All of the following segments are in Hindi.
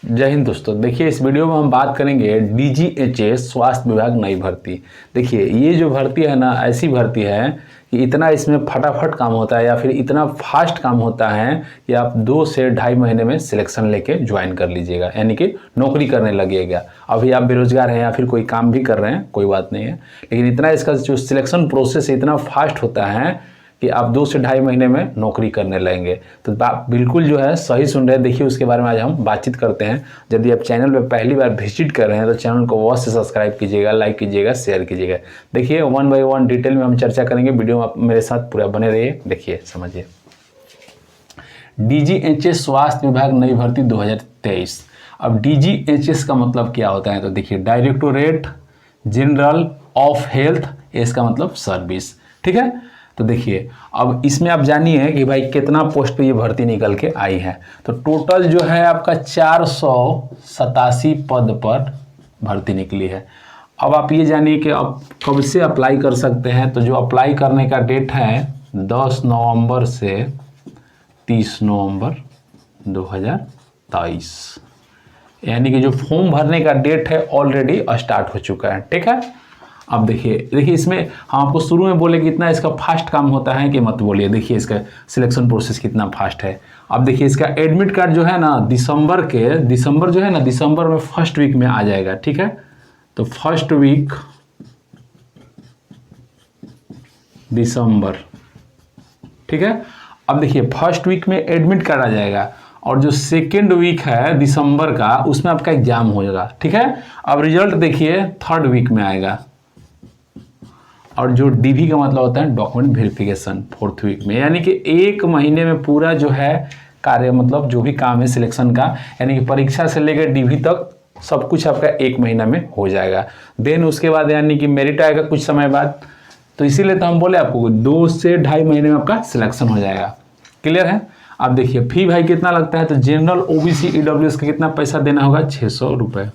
जय हिंद दोस्तों। देखिए, इस वीडियो में हम बात करेंगे डीजीएचएस स्वास्थ्य विभाग नई भर्ती। देखिए, ये जो भर्ती है ना, ऐसी भर्ती है कि इतना इसमें फटाफट काम होता है या फिर इतना फास्ट काम होता है कि आप 2 से ढाई महीने में सिलेक्शन लेके ज्वाइन कर लीजिएगा, यानी कि नौकरी करने लगिएगा। अभी आप बेरोजगार हैं या फिर कोई काम भी कर रहे हैं, कोई बात नहीं है, लेकिन इतना इसका जो सिलेक्शन प्रोसेस इतना फास्ट होता है कि आप 2 से ढाई महीने में नौकरी करने लगेंगे। तो बिल्कुल जो है सही सुन रहे हैं। देखिए, उसके बारे में आज हम बातचीत करते हैं। यदि आप चैनल पे पहली बार विजिट कर रहे हैं तो चैनल को अवश्य सब्सक्राइब कीजिएगा, लाइक कीजिएगा, शेयर कीजिएगा। देखिए, 1 बाय 1 डिटेल में हम चर्चा करेंगे। वीडियो में आप मेरे साथ पूरा बने रहिए। देखिए, समझिए। डीजीएचएस स्वास्थ्य विभाग नई भर्ती 2023। अब डीजीएचएस का मतलब क्या होता है? तो देखिए, डायरेक्टोरेट जनरल ऑफ हेल्थ, इसका मतलब सर्विस। ठीक है। तो देखिए, अब इसमें आप जानिए कि भाई कितना पोस्ट पे ये भर्ती निकल के आई है। तो टोटल जो है आपका 487 पद पर भर्ती निकली है। अब आप ये जानिए कि अब कब से अप्लाई कर सकते हैं। तो जो अप्लाई करने का डेट है 10 नवंबर से 30 नवंबर 2023, यानी कि जो फॉर्म भरने का डेट है ऑलरेडी स्टार्ट हो चुका है। ठीक है। अब देखिए इसमें हम आपको शुरू में बोले कि इतना इसका फास्ट काम होता है कि मत बोलिए। देखिए, इसका सिलेक्शन प्रोसेस कितना फास्ट है। अब देखिए, इसका एडमिट कार्ड जो है ना दिसंबर जो है ना दिसंबर में फर्स्ट वीक में आ जाएगा। ठीक है। तो फर्स्ट वीक दिसंबर। ठीक है। अब देखिए, फर्स्ट वीक में एडमिट कार्ड आ जाएगा और जो सेकेंड वीक है दिसंबर का उसमें आपका एग्जाम हो जाएगा। ठीक है। अब रिजल्ट देखिए थर्ड वीक में आएगा और जो डीवी का मतलब होता है डॉक्यूमेंट वेरिफिकेशन फोर्थ वीक में, यानी कि 1 महीने में पूरा जो है कार्य, मतलब जो भी काम है सिलेक्शन का, यानी कि परीक्षा से लेकर डीवी तक सब कुछ आपका 1 महीना में हो जाएगा। देन उसके बाद यानी कि मेरिट आएगा कुछ समय बाद। तो इसीलिए तो हम बोले आपको 2 से ढाई महीने में आपका सिलेक्शन हो जाएगा। क्लियर है। अब देखिए, फी भाई कितना लगता है। तो जनरल ओबीसी ईडब्ल्यूएस का कितना पैसा देना होगा? 600 रुपये।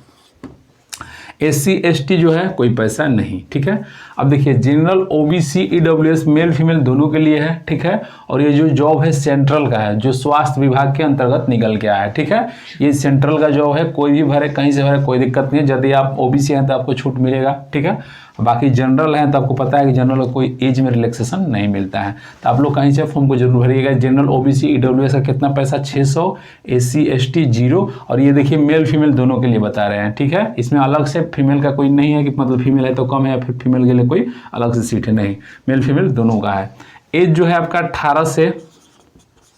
SC ST जो है कोई पैसा नहीं। ठीक है। अब देखिए, general OBC EWS male female दोनों के लिए है। ठीक है। और ये जो जॉब है सेंट्रल का है, जो स्वास्थ्य विभाग के अंतर्गत निकल के आया है। ठीक है। ये सेंट्रल का जॉब है, कोई भी भरे, कहीं से भरे, कोई दिक्कत नहीं है। यदि आप ओबीसी हैं तो आपको छूट मिलेगा। ठीक है। बाकी जनरल है तो आपको पता है कि जनरल को कोई एज में रिलैक्सेशन नहीं मिलता है। तो आप लोग कहीं से फॉर्म को जरूर भरिएगा। जनरल ओबीसी ईडब्ल्यूएस का कितना पैसा? 600, SC ST 0। और ये देखिए मेल फीमेल दोनों के लिए बता रहे हैं। ठीक है। इसमें अलग से फीमेल का कोई नहीं है कि मतलब फीमेल है तो कम है या फिर फीमेल के लिए कोई अलग से सीट है, नहीं, मेल फीमेल दोनों का है। एज जो है आपका 18 से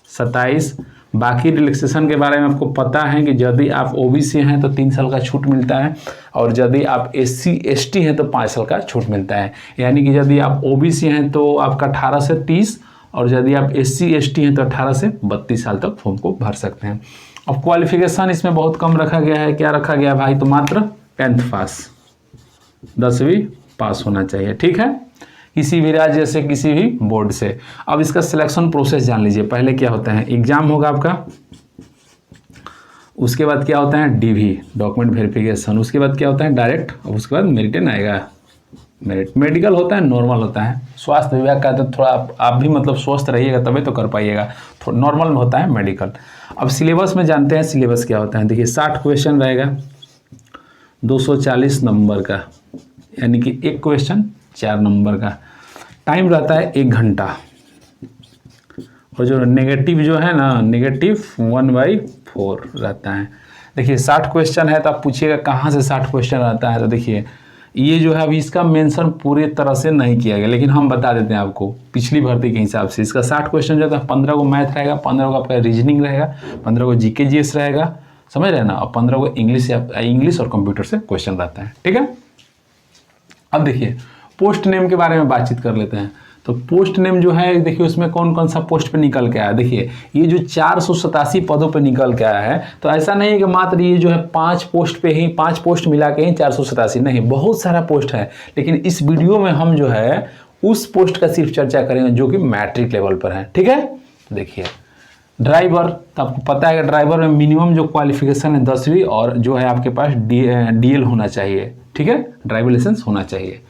27। बाकी रिलैक्सेशन के बारे में आपको पता है कि यदि आप ओबीसी हैं तो 3 साल का छूट मिलता है और यदि आप SC ST हैं तो 5 साल का छूट मिलता है। यानी कि यदि आप ओबीसी हैं तो आपका 18 से 30 और यदि आप SC ST हैं तो 18 से 32 साल तक फॉर्म को भर सकते हैं। अब क्वालिफिकेशन इसमें बहुत कम रखा गया है। क्या रखा गया भाई? तो मात्र 10th पास, 10वीं पास होना चाहिए। ठीक है। किसी भी राज्य से, किसी भी बोर्ड से। अब इसका सिलेक्शन प्रोसेस जान लीजिए। पहले क्या होता है? एग्जाम होगा आपका, उसके बाद क्या होता है? डीवी डॉक्यूमेंट वेरिफिकेशन, उसके बाद क्या होता है? डायरेक्ट, और उसके बाद मेरिटन आएगा। मेडिकल होता है, नॉर्मल होता है। स्वास्थ्य विभाग का तो थोड़ा आप भी मतलब स्वस्थ रहिएगा तभी तो कर पाइएगा। थोड़ा नॉर्मल में होता है मेडिकल। अब सिलेबस में जानते हैं सिलेबस क्या होता है। देखिए, 60 क्वेश्चन रहेगा, 240 नंबर का, यानी कि एक क्वेश्चन 4 नंबर का। टाइम रहता है 1 घंटा। और जो नेगेटिव जो है ना, नेगेटिव 1/4 रहता है। देखिए, 60 क्वेश्चन है तो आप पूछिएगा कहाँ से 60 क्वेश्चन रहता है। तो देखिए, ये जो है अभी इसका मेंशन पूरी तरह से नहीं किया गया, लेकिन हम बता देते हैं आपको पिछली भर्ती के हिसाब से। इसका 60 क्वेश्चन जो है 15 को मैथ रहेगा, 15 को आपका रीजनिंग रहेगा, 15 को GK GS रहेगा, समझ रहे हैं ना, और 15 को इंग्लिश और कंप्यूटर से क्वेश्चन रहता है। ठीक है। अब देखिए, पोस्ट नेम के बारे में बातचीत कर लेते हैं। तो पोस्ट नेम जो है, देखिए उसमें कौन कौन सा पोस्ट पे निकल के आया। देखिए, ये जो 487 पदों पे निकल के आया है, तो ऐसा नहीं है कि मात्र ये जो है 5 पोस्ट पे ही, 5 पोस्ट मिला के ही 487, नहीं, बहुत सारा पोस्ट है। लेकिन इस वीडियो में हम जो है उस पोस्ट का सिर्फ चर्चा करेंगे जो कि मैट्रिक लेवल पर है। ठीक है। तो देखिए, ड्राइवर, तो आपको पता है कि ड्राइवर में मिनिमम जो क्वालिफिकेशन है 10वीं और जो है आपके पास DL होना चाहिए। ठीक है। ड्राइवर लाइसेंस होना चाहिए।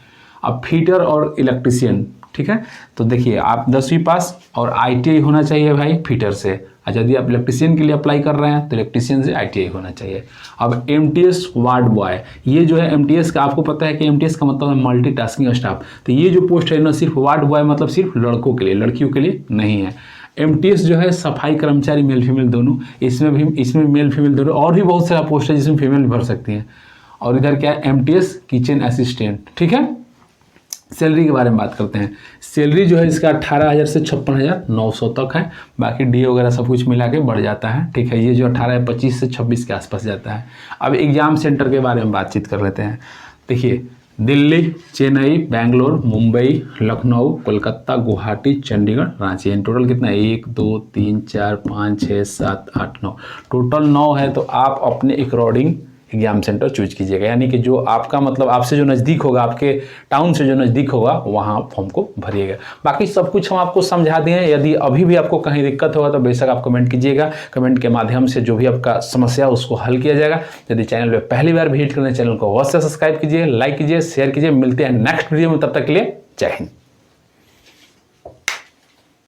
अब फीटर और इलेक्ट्रीशियन, ठीक है। तो देखिए आप 10वीं पास और ITI होना चाहिए भाई फिटर से। अच्छा, यदि आप इलेक्ट्रीशियन के लिए अप्लाई कर रहे हैं तो इलेक्ट्रीशियन से ITI होना चाहिए। अब MTS वार्ड बॉय, ये जो है MTS का, आपको पता है कि MTS का मतलब है मल्टीटास्किंग स्टाफ। तो ये जो पोस्ट है ना, सिर्फ वार्ड बॉय मतलब सिर्फ लड़कों के लिए, लड़कियों के लिए नहीं है। MTS जो है सफाई कर्मचारी, मेल फीमेल दोनों, इसमें मेल फीमेल दोनों, और भी बहुत सारा पोस्ट है जिसमें फीमेल भर सकती हैं। और इधर क्या है, MTS किचन असिस्टेंट, ठीक है। सैलरी के बारे में बात करते हैं। सैलरी जो है इसका 18,000 से 56,900 तक है। बाकी डी वगैरह सब कुछ मिला के बढ़ जाता है, ठीक है। ये जो 18 है 25 से 26 के आसपास जाता है। अब एग्जाम सेंटर के बारे में बातचीत कर लेते हैं। देखिए, दिल्ली, चेन्नई, बेंगलोर, मुंबई, लखनऊ, कोलकाता, गुवाहाटी, चंडीगढ़, रांची। इन टोटल कितना है, 1 2 3 4 5 6 7 8 9, टोटल 9 है। तो आप अपने अकॉर्डिंग एग्जाम सेंटर चूज कीजिएगा, यानी कि जो आपका मतलब आपसे जो नज़दीक होगा, आपके टाउन से जो नज़दीक होगा वहाँ फॉर्म को भरिएगा। बाकी सब कुछ हम आपको समझा दिए हैं। यदि अभी भी आपको कहीं दिक्कत होगा तो बेशक आप कमेंट कीजिएगा, कमेंट के माध्यम से जो भी आपका समस्या उसको हल किया जाएगा। यदि चैनल पर पहली बार विजिट करना है, चैनल को अवश्य सब्सक्राइब कीजिए, लाइक कीजिए, शेयर कीजिए। मिलते हैं नेक्स्ट वीडियो में, तब तक के लिए जय हिंद।